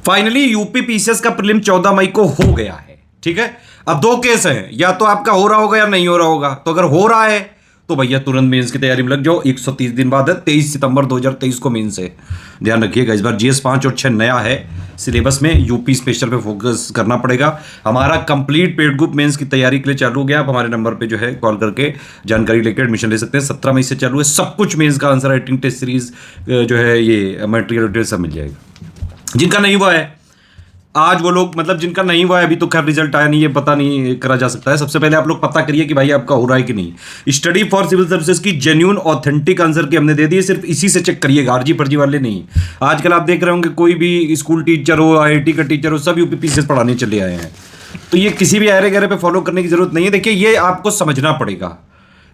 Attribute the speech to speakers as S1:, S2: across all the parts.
S1: Finally UP PCS का prelim 14 मई को हो गया है। ठीक है, अब दो केस हैं, या तो आपका हो रहा होगा या नहीं हो रहा होगा। तो अगर हो रहा है तो भैया तुरंत मेंस की तैयारी में लग जाओ। 130 दिन बाद है, 23 सितंबर 2023 को मेंस है। ध्यान रखिएगा, इस बार जीएस 5 और 6 नया है सिलेबस में, यूपी स्पेशल पे फोकस करना पड़ेगा। हमारा कंप्लीट पेड ग्रुप मेंस की तैयारी के लिए चालू हो गया। आप हमारे नंबर पे जो है कॉल करके जानकारी लेकर एडमिशन ले सकते हैं। 17 मई से चालू है, सब कुछ मेंस का आंसर राइटिंग टेस्ट सीरीज जो है ये मटेरियल सब मिल जाएगा। जिनका नहीं हुआ है आज वो लोग, मतलब जिनका नहीं हुआ है अभी तो खैर रिजल्ट आया नहीं है, पता नहीं करा जा सकता है। सबसे पहले आप लोग पता करिए कि भाई आपका हो रहा है कि नहीं। स्टडी फॉर सिविल सर्विसेज की जेन्युइन ऑथेंटिक आंसर की हमने दे दी है, सिर्फ इसी से चेक करिएगा, आरजी फर्जी वाले नहीं। आजकल आप देख रहे होंगे कोई भी स्कूल टीचर हो, आईआईटी का टीचर हो, सब यूपी पीसीएस पढ़ाने चले आए हैं। तो ये किसी भी आरे गहरे पे फॉलो करने की जरूरत नहीं है। देखिए ये आपको समझना पड़ेगा,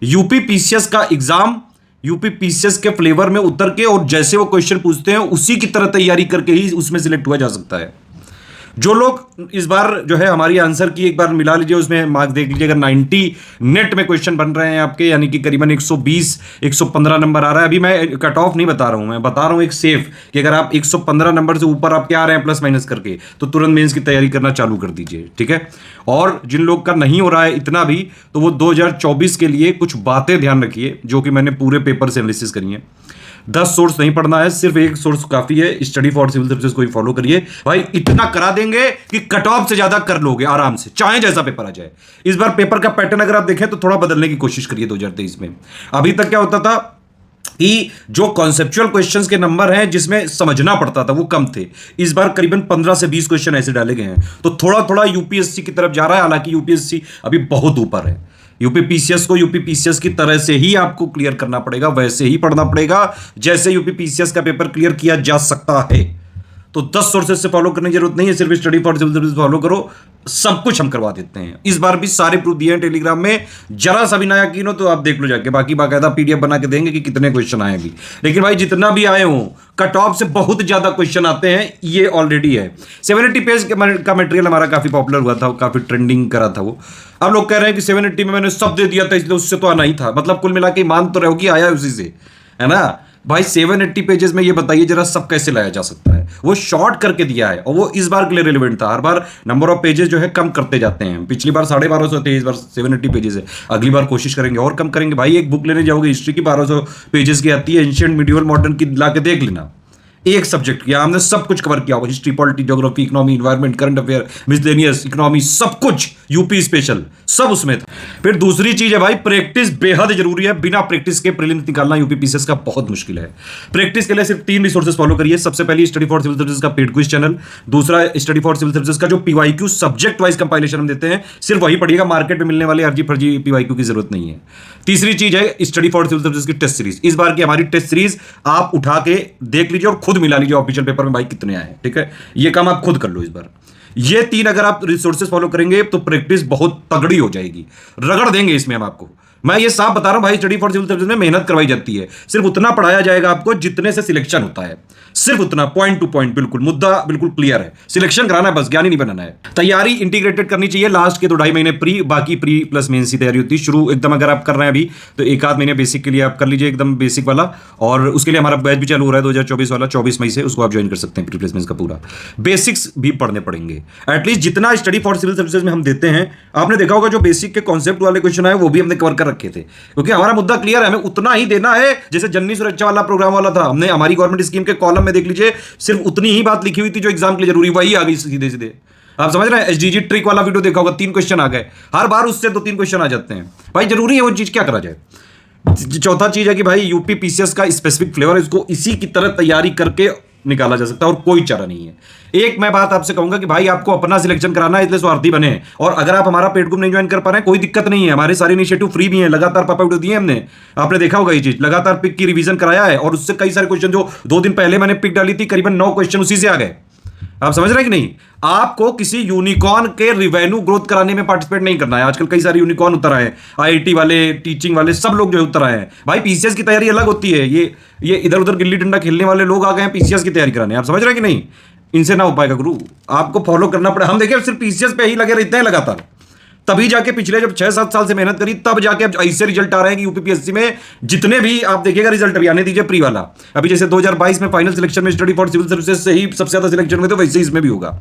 S1: यूपी पीसीएस का एग्जाम यूपी पीसीएस के फ्लेवर में उतर के और जैसे वो क्वेश्चन पूछते हैं उसी की तरह तैयारी करके ही उसमें सिलेक्ट हुआ जा सकता है। जो लोग इस बार जो है हमारी आंसर की एक बार मिला लीजिए, उसमें मार्क्स देख लीजिए। अगर 90 नेट में क्वेश्चन बन रहे हैं आपके, यानी कि करीबन 120 115 नंबर आ रहा है। अभी मैं कट ऑफ नहीं बता रहा हूं, मैं बता रहा हूं एक सेफ कि अगर आप 115 नंबर से ऊपर आपके आ रहे हैं प्लस माइनस करके, तो तुरंत मेंस की तैयारी करना चालू कर दीजिए। ठीक है, और जिन लोग का नहीं हो रहा है इतना भी, तो वो 2024 के लिए कुछ बातें ध्यान रखिए जो कि मैंने पूरे पेपर से एनालिसिस करी है। 10 सोर्स नहीं पढ़ना है, सिर्फ एक सोर्स काफी है। स्टडी फॉर सिविल सर्विसेज को ही फॉलो करिए भाई, इतना करा देंगे कि कट ऑफ से ज्यादा कर लोगे आराम से, चाहे जैसा पेपर आ जाए। इस बार पेपर का पैटर्न अगर आप देखें तो थोड़ा बदलने की कोशिश करिए 2023 में। अभी तक क्या होता था कि जो कॉन्सेप्चुअल क्वेश्चंस के नंबर हैं जिसमें समझना पड़ता था वो कम थे। इस बार करीबन 15 से 20 क्वेश्चन ऐसे डाले गए हैं, तो थोड़ा थोड़ा यूपीएससी की तरफ जा रहा है। हालांकि यूपीएससी अभी बहुत ऊपर है। यूपी पीसीएस को यूपी पीसीएस की तरह से ही आपको क्लियर करना पड़ेगा, वैसे ही पढ़ना पड़ेगा जैसे यूपी पीसीएस का पेपर क्लियर किया जा सकता है। तो 10 सोर्सेज से फॉलो करने की जरूरत नहीं है, सिर्फ study for civil services follow करो, सब कुछ हम करवा देते हैं। इस बार भी सारे प्रूफ दिए हैं टेलीग्राम में, जरा सा भी ना यकीन हो तो आप देख लो जाके, बाकी बाकायदा पीडीएफ बना के देंगे कि कितने क्वेश्चन आए अभी। लेकिन भाई जितना भी आए हों, कट ऑफ से बहुत ज्यादा क्वेश्चन आते हैं, ये ऑलरेडी है। 780 पेज का मटेरियल हमारा काफी पॉपुलर हुआ था, काफी ट्रेंडिंग करा था वो। अब लोग कह रहे हैं कि 780 में मैंने सब दे दिया था इसलिए उससे तो आना ही था। मतलब कुल मिला के मान तो रहो कि आया उसी से, है ना भाई। 780 पेजेस में ये बताइए जरा सब कैसे लाया जा सकता है। वो शॉर्ट करके दिया है और वो इस बार के लिए रिलेवेंट था। हर बार नंबर ऑफ पेजेस जो है कम करते जाते हैं। पिछली बार 1250 थे, इस बार 780 पेजेस है। अगली बार कोशिश करेंगे और कम करेंगे। भाई एक बुक लेने जाओगे हिस्ट्री की 1200 पेजेस की आती है, एंशिएंट मिडिवल मॉडर्न की ला के देख लेना। एक सब्जेक्ट किया हमने, सब कुछ कवर किया होगा, history, polity, geography, economy, environment, current affair, miscellaneous, economy, सब कुछ यूपी स्पेशल सब उसमें था। फिर दूसरी चीज है भाई, प्रैक्टिस बेहद जरूरी है। बिना प्रैक्टिस के प्रीलिम्स निकालना यूपी पीसीएस का बहुत मुश्किल है। प्रैक्टिस के लिए सिर्फ 3 रिसोर्सेज फॉलो करिए। सबसे पहले स्टडी फॉर सिविल सर्विसेज का पेड क्विज चैनल, दूसरा स्टडी फॉर सिविल सर्विसेज का जो पीवाईक्यू सब्जेक्ट वाइज कंपाइलेशन हम देते हैं, सिर्फ वही पढ़िएगा, मार्केट में मिलने वाले अर्जी फर्जी पीवाईक्यू की जरूरत नहीं है। तीसरी चीज है स्टडी फॉर सिविल सर्विसेज की टेस्ट सीरीज। इस बार की हमारी टेस्ट सीरीज आप उठा के देख लीजिए और खुद मिला लीजिए ऑफिशियल पेपर में भाई कितने आए। ठीक है, ये काम आप खुद कर लो इस बार। ये 3 अगर आप रिसोर्सेज फॉलो करेंगे तो प्रैक्टिस बहुत तगड़ी हो जाएगी, रगड़ देंगे इसमें हम आपको। मैं ये साफ बता रहा हूं भाई, स्टडी फॉर सिविल सर्विसेज में मेहनत करवाई जाती है। सिर्फ उतना पढ़ाया जाएगा आपको जितने से सिलेक्शन होता है, सिर्फ उतना, पॉइंट टू पॉइंट, बिल्कुल मुद्दा बिल्कुल क्लियर है। सिलेक्शन कराना है बस, ज्ञानी नहीं बनाना है। तैयारी इंटीग्रेटेड करनी चाहिए। लास्ट के 2-2.5 महीने प्री, बाकी प्री प्लस मेंस की तैयारी होती है। शुरू एकदम अगर आप कर रहे हैं अभी तो 1-8 महीने बेसिक के लिए आप कर लीजिए, एकदम बेसिक वाला। और उसके लिए हमारा बैच भी चालू हो रहा है 2024 वाला, 24 मई से, उसको आप ज्वाइन कर सकते हैं। प्री प्लस मेंस का पूरा बेसिक्स भी पढ़ने पड़ेंगे एटलीस्ट जितना स्टडी फॉर सिविल सर्विसेज में हम देते हैं। आपने देखा होगा जो बेसिक के कॉन्सेप्ट वाले क्वेश्चन आए वो भी हमने कवर कर रखे थे, क्योंकि हमारा मुद्दा क्लियर है, हमें उतना ही देना है जैसे जननी सुरक्षा वाला प्रोग्राम वाला था। हमने हमारी गवर्नमेंट स्कीम के कॉलम में देख लीजिए, सिर्फ उतनी ही बात लिखी हुई थी जो एग्जाम के लिए जरूरी, वही आ गई सीधे सीधे। आप समझ रहे हैं, एसडीजी ट्रिक वाला वीडियो देखा होगा, 3 क्वेश्चन आ गए, हर बार उससे 2-3 क्वेश्चन आ जाते हैं। भाई जरूरी है वो चीज, क्या करा जाए। चौथा चीज है कि भाई यूपी पीसीएस का स्पेसिफिक फ्लेवर है, इसको इसी की तरह तैयारी करके निकाला जा सकता है और कोई चारा नहीं है। एक मैं बात आपसे कहूंगा कि भाई आपको अपना सिलेक्शन कराना है, इसलिए स्वार्थी बने। और अगर आप हमारा पेड ग्रुप नहीं ज्वाइन कर पा रहे हैं, कोई दिक्कत नहीं है, हमारे सारे इनिशिएटिव फ्री भी हैं। लगातार पापा वीडियो दिए हमने, आपने देखा होगा ये चीज। लगातार पिक की रिवीजन कराया है और उससे कई सारे क्वेश्चन जो 2 दिन पहले मैंने पिक डाली थी, करीबन 9 क्वेश्चन उसी से आ गए। आप समझ रहे हैं कि नहीं। आपको किसी यूनिकॉर्न के रिवेन्यू ग्रोथ कराने में पार्टिसिपेट नहीं करना है। आजकल कई सारे यूनिकॉर्न उतर आए हैं, आईआईटी वाले, टीचिंग वाले, सब लोग जो उतर आए हैं। भाई पीसीएस की तैयारी अलग होती है। ये इधर उधर गिल्ली डंडा खेलने वाले लोग आ गए हैं पीसीएस की तैयारी कराने। आप समझ रहे हैं कि नहीं। इनसे ना हो पाएगा गुरु, आपको फॉलो करना पड़ेगा। हम देखिए सिर्फ पीसीएस पे ही लगे रहते हैं लगातार, तभी जाके पिछले जब 6-7 साल से मेहनत करी तब जाके अब ऐसे रिजल्ट आ रहे हैं कि यूपीपीएससी में जितने भी आप देखिएगा रिजल्ट अभी आने दीजिए प्री वाला, अभी जैसे 2022 में फाइनल सिलेक्शन में स्टडी फॉर सिविल सर्विसेज से ही सबसे ज्यादा सिलेक्शन हुए, तो वैसे ही इसमें भी होगा।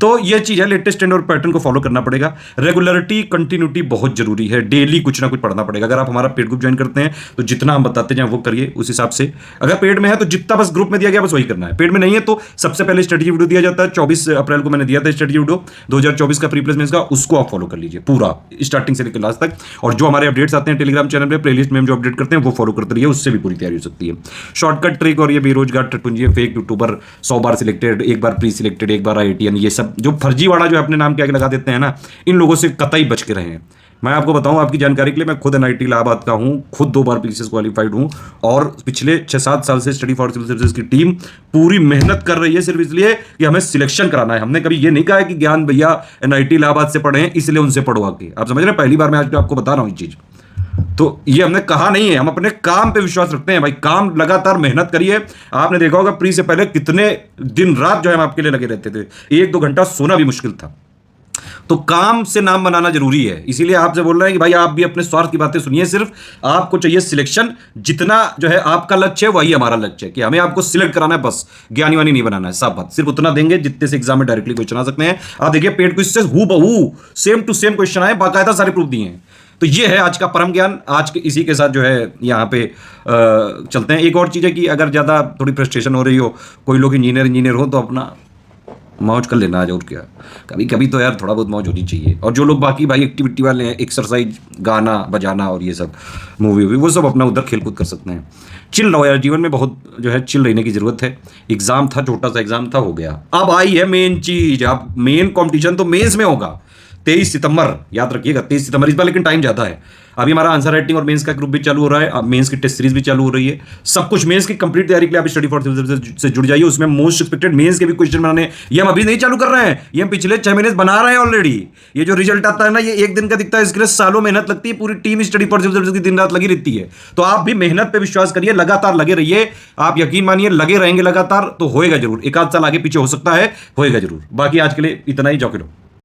S1: तो ये चीज है, लेटेस्ट ट्रेंड और पैटर्न को फॉलो करना पड़ेगा। रेगुलरिटी, कंटिन्यूटी बहुत जरूरी है, डेली कुछ ना कुछ पढ़ना पड़ेगा। अगर आप हमारा पेड ग्रुप ज्वाइन करते हैं तो जितना हम बताते जाएं वो करिए उस हिसाब से। अगर पेड में है तो जितना बस ग्रुप में दिया गया बस वही करना है, पेड में नहीं है तो सबसे पहले स्ट्रेटजी वीडियो दिया जाता है, 24 अप्रैल को मैंने दिया था स्ट्रेटजी वीडियो 2024 का प्री प्लेसमेंट का, उसको आप फॉलो कर लीजिए पूरा स्टार्टिंग से लेकर लास्ट तक। और जो हमारे अपडेट्स आते हैं टेलीग्राम चैनल पे प्लेलिस्ट में हम जो अपडेट करते हैं वो फॉलो करते रहिए, उससे भी पूरी तैयारी हो सकती है। शॉर्टकट ट्रिक और ये बेरोजगार टटपुंजी, फेक यूट्यूबर 100 बार सिलेक्टेड, एक बार प्री सिलेक्टेड, एक बार IITN, ये सब जो फर्जीवाड़ा जो अपने नाम के आगे लगा देते हैं ना, इन लोगों से कतई बच के रहें। मैं आपको बताऊं आपकी जानकारी के लिए, मैं खुद NIT इलाहाबाद का हूं, खुद 2 बार PCS क्वालिफाइड हूं और पिछले 6-7 साल से स्टडी फॉर सिविल सर्विसेज की टीम पूरी मेहनत कर रही है सिर्फ इसलिए कि हमें सिलेक्शन कराना है। हमने कभी ये नहीं कहा है कि ज्ञान भैया NIT इलाहाबाद से पढ़े हैं इसलिए उनसे पढ़ो आके, आप समझ रहे हैं? पहली बार मैं आज आपको बता रहा हूं ये चीज, तो ये हमने कहा नहीं है, हम अपने काम पे विश्वास रखते हैं भाई। काम लगातार मेहनत करिए। आपने देखा होगा प्री से पहले कितने दिन रात जो है हम आपके लिए लगे रहते थे, 1-2 घंटा सोना भी मुश्किल था। तो काम से नाम बनाना जरूरी है, इसीलिए आपसे बोल रहे हैं कि भाई आप भी अपने स्वार्थ की बातें सुनिए, सिर्फ आपको चाहिए सिलेक्शन। जितना जो है आपका लक्ष्य है वही हमारा लक्ष्य है कि हमें आपको सिलेक्ट कराना है, बस ज्ञानी वानी नहीं बनाना है, साफ बात। सिर्फ उतना देंगे जितने से एग्जाम में डायरेक्टली क्वेश्चन आ सकते हैं। आप देखिए पेड क्विज से हूबहू सेम टू सेम क्वेश्चन आए, बाकायदा सारे प्रूफ दिए हैं। तो ये है आज का परम ज्ञान। आज के इसी के साथ जो है यहाँ पे चलते हैं। एक और चीज़ है कि अगर ज़्यादा थोड़ी फ्रस्ट्रेशन हो रही हो, कोई लोग इंजीनियर हो तो अपना मौज कर लेना, और क्या, कभी कभी तो यार थोड़ा बहुत मौज होनी चाहिए। और जो लोग बाकी भाई एक्टिविटी वाले हैं, एक्सरसाइज, गाना बजाना और ये सब मूवी वो सब अपना उधर खेलकूद कर सकते हैं। चिल रहो यार, जीवन में बहुत जो है चिल रहने की जरूरत है। एग्जाम था, छोटा सा एग्जाम था, हो गया। अब आई है मेन चीज, अब मेन कॉम्पिटिशन तो मेंस में होगा 23 सितंबर, याद रखिएगा 23 सितंबर इस बार, लेकिन टाइम ज़्यादा है। अभी हमारा आंसर राइटिंग और मेंस का ग्रुप भी चालू हो रहा है, अब मेंस की टेस्ट सीरीज भी चालू हो रही है। सब कुछ मेंस की कंप्लीट तैयारी के लिए आप स्टडी फॉर सिविल सर्विसेज से जुड़ जाइए। उसमें मोस्ट एक्सपेक्टेड मेंस के भी क्वेश्चन बनाने, ये हम अभी नहीं चालू कर रहे हैं, ये हम पिछले 6 महीने से बना रहे हैं ऑलरेडी। ये जो रिजल्ट आता है ना, ये एक दिन का दिखता है, इसके लिए सालों मेहनत लगती है। पूरी team study for civil services की दिन रात लगी रहती है। तो आप भी मेहनत पे विश्वास करिए, लगातार लगे रहिए। आप यकीन मानिए लगे रहेंगे लगातार तो होएगा जरूर। 1 आध साल आगे पीछे हो सकता है, होएगा जरूर। बाकी आज के लिए इतना ही, जॉके लो।